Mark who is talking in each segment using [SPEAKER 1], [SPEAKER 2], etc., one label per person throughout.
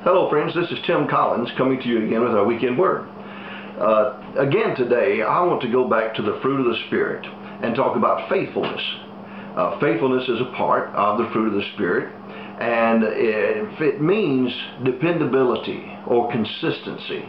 [SPEAKER 1] Hello friends, this is Tim Collins coming to you again with our weekend word. Again today I want to go back to the fruit of the Spirit and talk about faithfulness. Faithfulness is a part of the fruit of the Spirit, and it means dependability or consistency.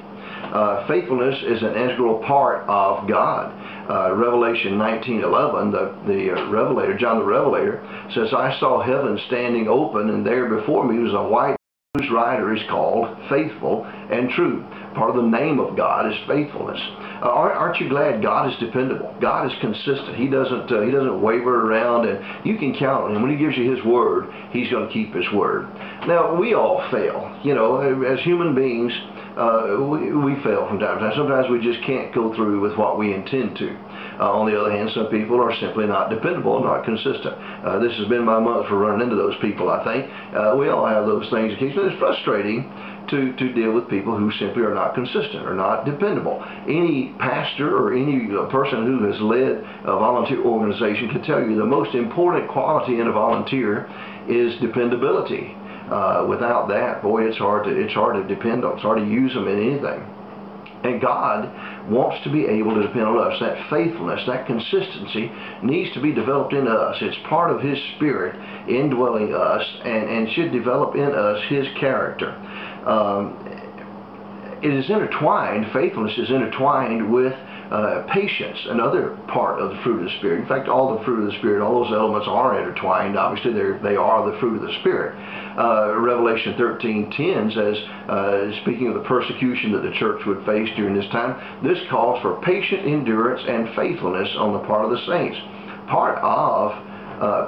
[SPEAKER 1] Faithfulness is an integral part of God. Revelation 19:11, the Revelator, John the Revelator, says, "I saw heaven standing open, and there before me was a white whose rider is called Faithful and True." Part of the name of God is faithfulness. Aren't you glad God is dependable? God is consistent. He doesn't waver around, and you can count on Him. When He gives you His word, He's going to keep His word. Now, we all fail. You know, as human beings, we fail from time to time. Sometimes we just can't go through with what we intend to. On the other hand, some people are simply not dependable, not consistent. This has been my month for running into those people, I think. We all have those things occasionally. It's frustrating to deal with people who simply are not consistent or not dependable. Any pastor or any person who has led a volunteer organization can tell you the most important quality in a volunteer is dependability. Without that, boy, it's hard to depend on. It's hard to use them in anything. And God wants to be able to depend on us. That faithfulness, that consistency needs to be developed in us. It's part of His Spirit indwelling us and should develop in us His character. It is intertwined, faithfulness is intertwined with patience, another part of the fruit of the Spirit. In fact, all the fruit of the Spirit, all those elements are intertwined. Obviously, they are the fruit of the Spirit. Revelation 13:10 says, speaking of the persecution that the church would face during this time, this calls for patient endurance and faithfulness on the part of the saints. Part of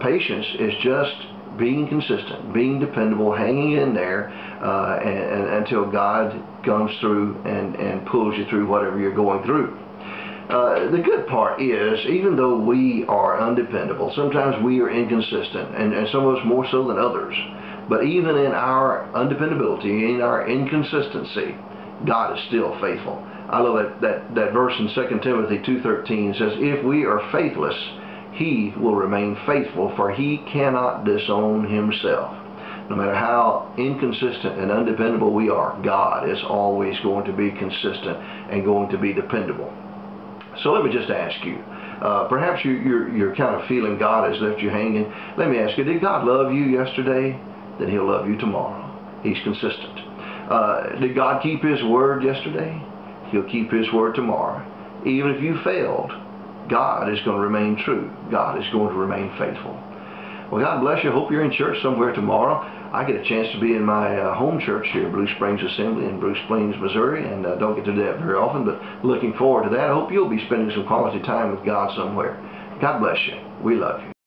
[SPEAKER 1] patience is just being consistent, being dependable, hanging in there until God comes through and pulls you through whatever you're going through. The good part is, even though we are undependable, sometimes we are inconsistent, and some of us more so than others. But even in our undependability, in our inconsistency, God is still faithful. I love that verse in 2 Timothy 2:13 says, "If we are faithless, He will remain faithful, for He cannot disown Himself." No matter how inconsistent and undependable we are, God is always going to be consistent and going to be dependable. So let me just ask you, perhaps you're kind of feeling God has left you hanging. Let me ask you, did God love you yesterday? Then He'll love you tomorrow. He's consistent. Did God keep His word yesterday? He'll keep His word tomorrow. Even if you failed, God is going to remain true. God is going to remain faithful. Well, God bless you. Hope you're in church somewhere tomorrow. I get a chance to be in my home church here, Blue Springs Assembly in Blue Springs, Missouri, and don't get to do that very often, but looking forward to that. I hope you'll be spending some quality time with God somewhere. God bless you. We love you.